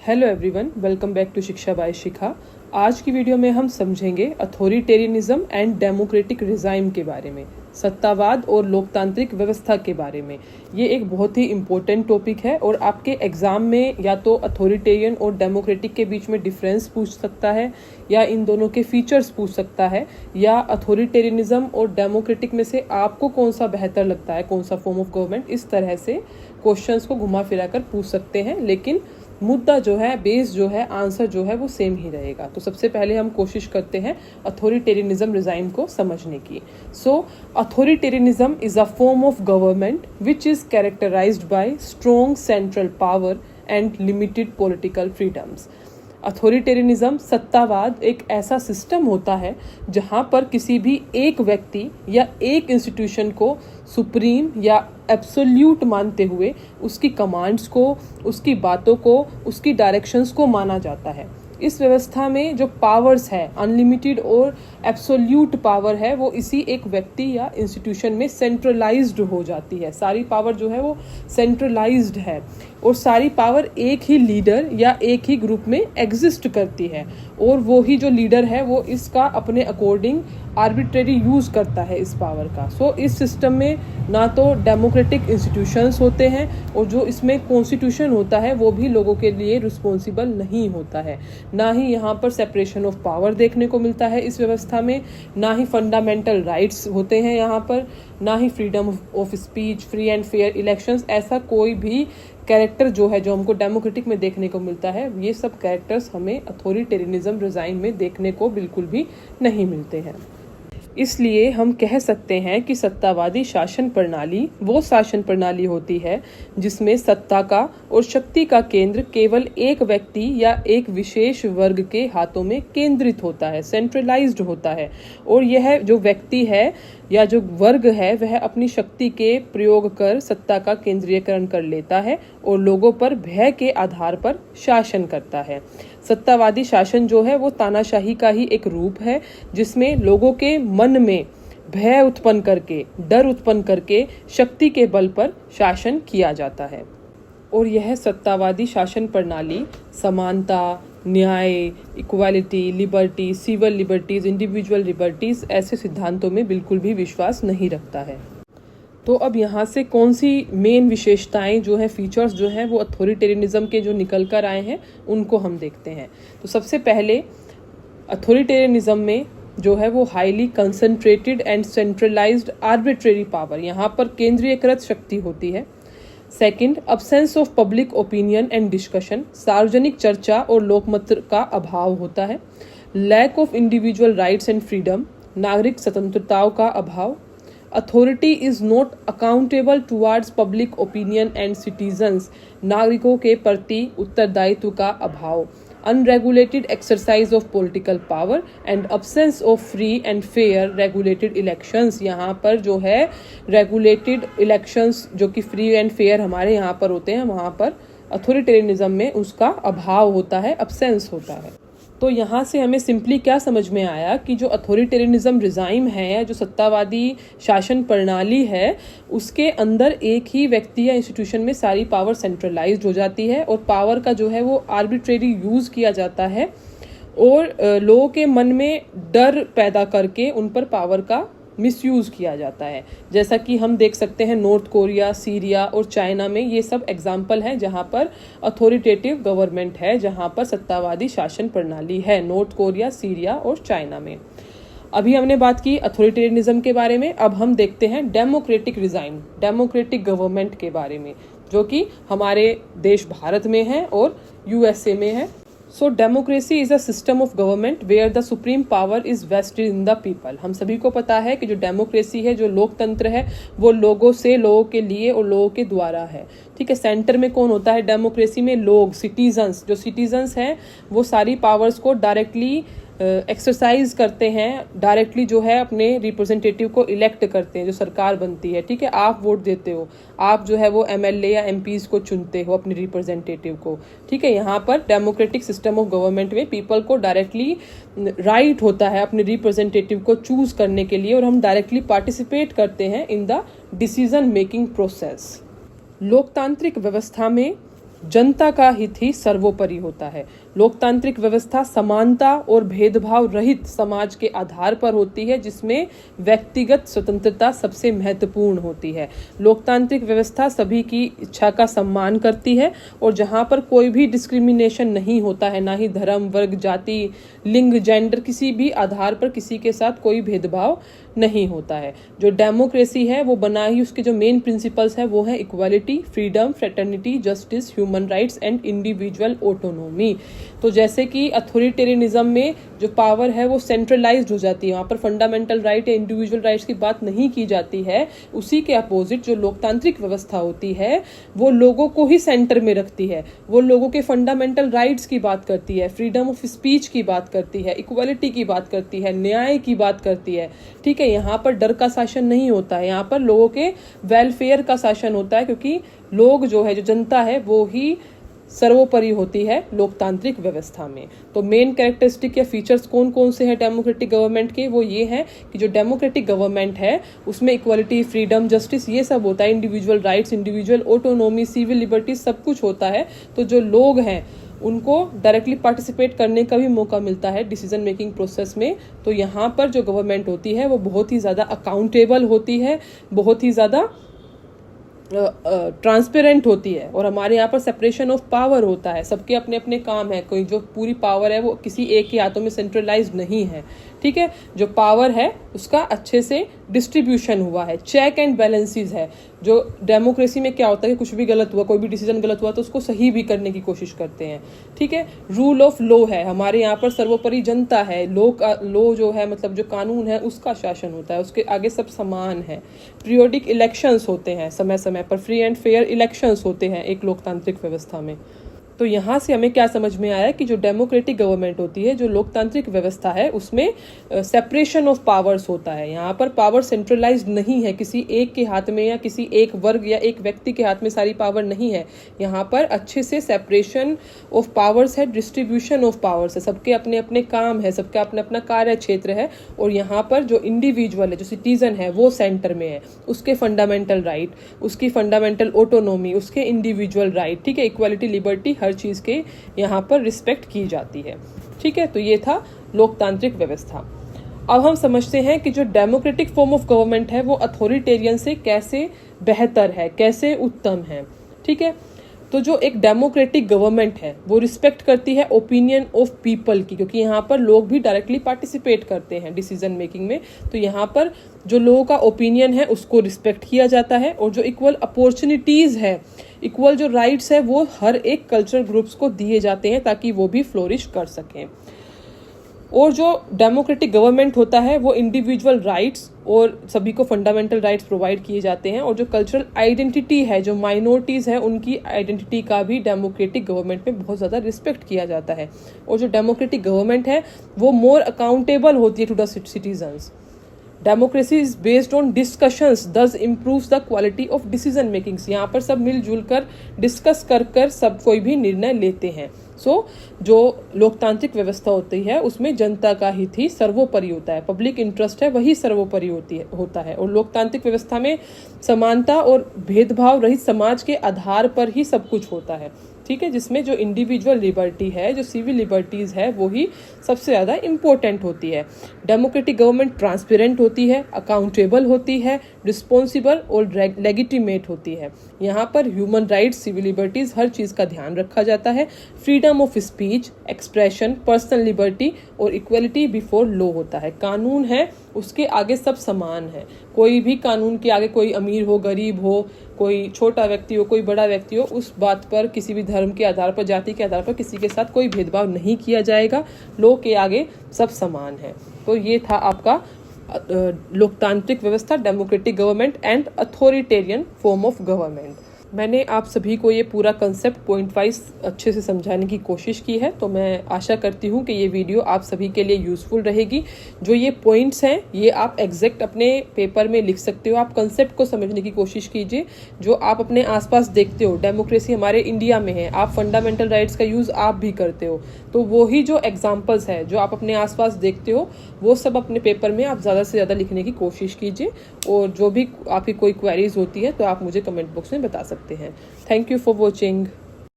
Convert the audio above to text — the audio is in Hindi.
Hello everyone, welcome back to Shiksha by Shikha. आज की वीडियो में हम समझेंगे अथॉरिटेरियनिज्म एंड डेमोक्रेटिक रिजाइम के बारे में, सत्तावाद और लोकतांत्रिक व्यवस्था के बारे में। ये एक बहुत ही इम्पोर्टेंट टॉपिक है और आपके एग्जाम में या तो अथॉरिटेरियन और डेमोक्रेटिक के बीच में डिफरेंस पूछ सकता है या इन दोनों के फीचर्स पूछ सकता है, या अथॉरिटेरियनिज्म और डेमोक्रेटिक में से आपको कौन सा बेहतर लगता है, कौन सा फॉर्म ऑफ गवर्नमेंट। इस तरह से क्वेश्चंस को घुमा फिरा कर पूछ सकते हैं, लेकिन मुद्दा जो है, बेस जो है, आंसर जो है वो सेम ही रहेगा। तो सबसे पहले हम कोशिश करते हैं अथॉरिटेरियनिज्म रिजाइम को समझने की। So authoritarianism is a form of government which is characterised by strong central power and limited political freedoms. Authoritarianism, सत्तावाद, एक ऐसा सिस्टम होता है जहां पर किसी भी एक व्यक्ति या एक इंस्टीट्यूशन को सुप्रीम या एब्सोल्यूट मानते हुए उसकी कमांड्स को, उसकी बातों को, उसकी डायरेक्शंस को माना जाता है। इस व्यवस्था में जो पावर्स है, अनलिमिटेड और एब्सोल्यूट पावर है, वो इसी एक व्यक्ति या इंस्टीट्यूशन में सेंट्रलाइज्ड हो जाती है। सारी पावर जो है वो सेंट्रलाइज्ड है और सारी पावर एक ही लीडर या एक ही ग्रुप में एग्जिस्ट करती है, और वो ही जो लीडर है वो इसका अपने अकॉर्डिंग आर्बिट्रेरी यूज करता है इस पावर का। सो इस सिस्टम में ना तो डेमोक्रेटिक इंस्टीट्यूशंस होते हैं, और जो इसमें कॉन्स्टिट्यूशन होता है वो भी लोगों के लिए रिस्पॉन्सिबल नहीं होता है। ना ही यहाँ पर सेपरेशन ऑफ पावर देखने को मिलता है इस व्यवस्था में, ना ही फंडामेंटल राइट्स होते हैं यहाँ पर, ना ही freedom of speech, free and fair elections. ऐसा कोई भी कैरेक्टर जो है जो हमको डेमोक्रेटिक में देखने को मिलता है, ये सब कैरेक्टर्स हमें अथॉरिटेरियनिज्म रिजाइम में देखने को बिल्कुल भी नहीं मिलते हैं। इसलिए हम कह सकते हैं कि सत्तावादी शासन प्रणाली वो शासन प्रणाली होती है जिसमें सत्ता का और शक्ति का केंद्र केवल एक व्यक्ति या एक विशेष वर्ग के हाथों में केंद्रित होता है, सेंट्रलाइज्ड होता है। और यह जो व्यक्ति है या जो वर्ग है वह अपनी शक्ति के प्रयोग कर सत्ता का केंद्रीयकरण कर लेता है और लोगों पर भय के आधार पर शासन करता है। सत्तावादी शासन जो है वो तानाशाही का ही एक रूप है, जिसमें लोगों के मन में भय उत्पन्न करके, डर उत्पन्न करके शक्ति के बल पर शासन किया जाता है। और यह सत्तावादी शासन प्रणाली समानता, न्याय, equality, liberty, civil liberties, individual liberties ऐसे सिद्धांतों में बिल्कुल भी विश्वास नहीं रखता है। तो अब यहाँ से कौन सी मेन विशेषताएं जो है, फीचर्स जो हैं वो अथॉरिटेरियनिज्म के जो निकल कर आए हैं उनको हम देखते हैं। तो सबसे पहले अथॉरिटेरियनिज्म में जो है वो highly concentrated and centralised arbitrary power, यहाँ पर केंद्रीयकृत शक्ति होती है। Second, absence of public opinion and discussion, सार्वजनिक चर्चा और लोकमत का अभाव होता है। Lack of individual rights and freedom, नागरिक स्वतंत्रताओं का अभाव। Authority is not accountable towards public opinion and citizens, नागरिकों के प्रति उत्तरदायित्व का अभाव। Unregulated exercise of political power and absence of free and fair regulated elections, यहाँ पर जो है रेगुलेटेड इलेक्शंस जो कि फ्री एंड फेयर हमारे यहाँ पर होते हैं, वहाँ पर अथॉरिटेरियनिज्म में उसका अभाव होता है, अब्सेंस होता है। तो यहाँ से हमें सिंपली क्या समझ में आया कि जो अथॉरिटेरियनिज्म रिजाइम है, जो सत्तावादी शासन प्रणाली है, उसके अंदर एक ही व्यक्ति या इंस्टीट्यूशन में सारी पावर सेंट्रलाइज्ड हो जाती है और पावर का जो है वो आर्बिट्रेरी यूज किया जाता है और लोगों के मन में डर पैदा करके उन पर पावर का मिसयूज किया जाता है। जैसा कि हम देख सकते हैं नॉर्थ कोरिया, सीरिया और चाइना में, ये सब एग्जाम्पल हैं जहां पर अथॉरिटेटिव गवर्नमेंट है, जहां पर सत्तावादी शासन प्रणाली है, नॉर्थ कोरिया, सीरिया और चाइना में। अभी हमने बात की अथॉरिटेरियनिज्म के बारे में, अब हम देखते हैं डेमोक्रेटिक रिजाइम, डेमोक्रेटिक गवर्नमेंट के बारे में, जो कि हमारे देश भारत में है और यूएसए में है। So democracy is a system of government where the supreme power is vested in the people. हम सभी को पता है कि जो डेमोक्रेसी है, जो लोकतंत्र है, वो लोगों से, लोगों के लिए और लोगों के द्वारा है। ठीक है, सेंटर में कौन होता है डेमोक्रेसी में? लोग, सिटीजन्स। जो सिटीजन्स हैं वो सारी पावर्स को डायरेक्टली एक्सरसाइज करते हैं, डायरेक्टली जो है अपने रिप्रेजेंटेटिव को इलेक्ट करते हैं, जो सरकार बनती है। ठीक है, आप वोट देते हो, आप जो है वो एमएलए या एमपीज को चुनते हो, अपने रिप्रेजेंटेटिव को। ठीक है, यहाँ पर डेमोक्रेटिक सिस्टम ऑफ गवर्नमेंट में पीपल को डायरेक्टली राइट होता है अपने रिप्रेजेंटेटिव को चूज करने के लिए, और हम डायरेक्टली पार्टिसिपेट करते हैं in the decision making process. लोकतांत्रिक व्यवस्था में जनता का हित ही सर्वोपरि होता है। लोकतांत्रिक व्यवस्था समानता और भेदभाव रहित समाज के आधार पर होती है, जिसमें व्यक्तिगत स्वतंत्रता सबसे महत्वपूर्ण होती है। लोकतांत्रिक व्यवस्था सभी की इच्छा का सम्मान करती है और जहां पर कोई भी डिस्क्रिमिनेशन नहीं होता है, ना ही धर्म, वर्ग, जाति, लिंग, जेंडर, किसी भी आधार पर किसी के साथ कोई भेदभाव नहीं होता है। जो डेमोक्रेसी है वो बना ही, उसके जो मेन प्रिंसिपल्स है वो है equality, freedom, fraternity, justice, human rights and individual autonomy. तो जैसे कि अथॉरिटेरियनिज्म में जो पावर है वो सेंट्रलाइज्ड हो जाती है, वहां पर फंडामेंटल राइट या इंडिविजुअल राइट्स की बात नहीं की जाती है। उसी के अपोजिट जो लोकतांत्रिक व्यवस्था होती है वो लोगों को ही सेंटर में रखती है, वो लोगों के फंडामेंटल राइट्स की बात करती है, फ्रीडम ऑफ स्पीच की बात करती है, इक्वालिटी की बात करती है, न्याय की बात करती है। ठीक है, यहाँ पर डर का शासन नहीं होता है, यहाँ पर लोगों के वेलफेयर का शासन होता है, क्योंकि लोग जो है, जो जनता है, वो ही सर्वोपरि होती है लोकतांत्रिक व्यवस्था में। तो मेन कैरेक्टरिस्टिक या फीचर्स कौन कौन से हैं डेमोक्रेटिक गवर्नमेंट के, वो ये हैं कि जो डेमोक्रेटिक गवर्नमेंट है उसमें इक्वालिटी, फ्रीडम, जस्टिस ये सब होता है, individual rights, individual autonomy, civil liberty सब कुछ होता है। तो जो लोग हैं उनको डायरेक्टली पार्टिसिपेट करने का भी मौका मिलता है डिसीजन मेकिंग प्रोसेस में। तो यहाँ पर जो गवर्नमेंट होती है वो बहुत ही ज़्यादा अकाउंटेबल होती है, बहुत ही ज़्यादा ट्रांसपेरेंट होती है, और हमारे यहाँ पर सेपरेशन ऑफ पावर होता है, सबके अपने अपने काम है, कोई जो पूरी पावर है वो किसी एक के हाथों में सेंट्रलाइज्ड नहीं है। ठीक है, जो पावर है उसका अच्छे से डिस्ट्रीब्यूशन हुआ है, चेक एंड बैलेंसेस है। जो डेमोक्रेसी में क्या होता है कि कुछ भी गलत हुआ, कोई भी डिसीजन गलत हुआ तो उसको सही भी करने की कोशिश करते हैं। ठीक है, रूल ऑफ लॉ है, हमारे यहाँ पर सर्वोपरि जनता है, लॉ जो है मतलब जो कानून है उसका शासन होता है, उसके आगे सब समान है। पीरियोडिक इलेक्शंस होते हैं, समय समय पर फ्री एंड फेयर इलेक्शंस होते हैं एक लोकतांत्रिक व्यवस्था में। तो यहाँ से हमें क्या समझ में आया कि जो डेमोक्रेटिक गवर्नमेंट होती है, जो लोकतांत्रिक व्यवस्था है, उसमें सेपरेशन ऑफ पावर्स होता है। यहाँ पर पावर सेंट्रलाइज्ड नहीं है, किसी एक के हाथ में या किसी एक वर्ग या एक व्यक्ति के हाथ में सारी पावर नहीं है। यहाँ पर अच्छे से सेपरेशन ऑफ पावर्स है, डिस्ट्रीब्यूशन ऑफ पावर्स है, सबके अपने अपने काम है, सबका अपना अपना कार्य क्षेत्र है। और यहाँ पर जो इंडिविजुअल है, जो सिटीजन है, वो सेंटर में है, उसके फंडामेंटल राइट, उसकी फंडामेंटल ऑटोनोमी, उसके इंडिविजुअल राइट, ठीक है, इक्वालिटी, लिबर्टी, हर चीज के यहाँ पर रिस्पेक्ट की जाती है। ठीक है, तो ये था लोकतांत्रिक व्यवस्था। अब हम समझते हैं कि जो डेमोक्रेटिक फॉर्म ऑफ गवर्नमेंट है वो अथॉरिटेरियन से कैसे बेहतर है, कैसे उत्तम है। ठीक है, तो जो एक डेमोक्रेटिक गवर्नमेंट है वो रिस्पेक्ट करती है ओपिनियन ऑफ पीपल की, क्योंकि यहाँ पर लोग भी डायरेक्टली पार्टिसिपेट करते हैं डिसीजन मेकिंग में। तो यहाँ पर जो लोगों का ओपिनियन है उसको रिस्पेक्ट किया जाता है, और जो इक्वल अपॉर्चुनिटीज है, इक्वल जो राइट्स है, वो हर एक कल्चरल ग्रुप्स को दिए जाते हैं ताकि वो भी फ्लोरिश कर सकें। और जो डेमोक्रेटिक गवर्नमेंट होता है वो इंडिविजुअल राइट्स और सभी को फंडामेंटल राइट्स प्रोवाइड किए जाते हैं, और जो कल्चरल आइडेंटिटी है, जो माइनॉरिटीज़ है, उनकी आइडेंटिटी का भी डेमोक्रेटिक गवर्नमेंट में बहुत ज़्यादा रिस्पेक्ट किया जाता है। और जो डेमोक्रेटिक गवर्नमेंट है वो मोर अकाउंटेबल होती है to the citizens. Democracy is based on discussions, this improves the quality of decision makings. यहाँ पर सब मिलजुल कर डिस्कस कर सब कोई भी निर्णय लेते हैं। जो लोकतांत्रिक व्यवस्था होती है उसमें जनता का हित ही सर्वोपरि होता है, पब्लिक इंटरेस्ट है वही सर्वोपरि होता है। और लोकतांत्रिक व्यवस्था में समानता और भेदभाव रहित समाज के आधार पर ही सब कुछ होता है। ठीक है, जिसमें जो इंडिविजुअल लिबर्टी है, जो सिविल लिबर्टीज है, वो ही सबसे ज़्यादा इम्पोर्टेंट होती है। डेमोक्रेटिक गवर्नमेंट ट्रांसपेरेंट होती है, अकाउंटेबल होती है, रिस्पॉन्सिबल और लेगिटिमेट होती है। यहाँ पर ह्यूमन राइट्स, सिविल लिबर्टीज, हर चीज़ का ध्यान रखा जाता है। Freedom of speech, expression, personal liberty और इक्वलिटी बिफोर लॉ होता है। कानून है उसके आगे सब समान है, कोई भी कानून के आगे, कोई अमीर हो, गरीब हो, कोई छोटा व्यक्ति हो, कोई बड़ा व्यक्ति हो, उस बात पर किसी भी धर्म के आधार पर, जाति के आधार पर किसी के साथ कोई भेदभाव नहीं किया जाएगा। लॉ के आगे सब समान है। तो ये था आपका लोकतांत्रिक व्यवस्था, democratic government and authoritarian form of government. मैंने आप सभी को ये पूरा कंसेप्ट पॉइंट वाइज अच्छे से समझाने की कोशिश की है, तो मैं आशा करती हूँ कि ये वीडियो आप सभी के लिए यूज़फुल रहेगी। जो ये पॉइंट्स हैं ये आप एग्जैक्ट अपने पेपर में लिख सकते हो। आप कंसेप्ट को समझने की कोशिश कीजिए जो आप अपने आसपास देखते हो। डेमोक्रेसी हमारे इंडिया में है, आप फंडामेंटल राइट्स का यूज़ आप भी करते हो, तो वही जो एग्जाम्पल्स है जो आप अपने आसपास देखते हो वो सब अपने पेपर में आप ज़्यादा से ज़्यादा लिखने की कोशिश कीजिए। और जो भी आपकी कोई क्वेरीज होती है तो आप मुझे कमेंट बॉक्स में बता सकते हैं। Thank you for watching.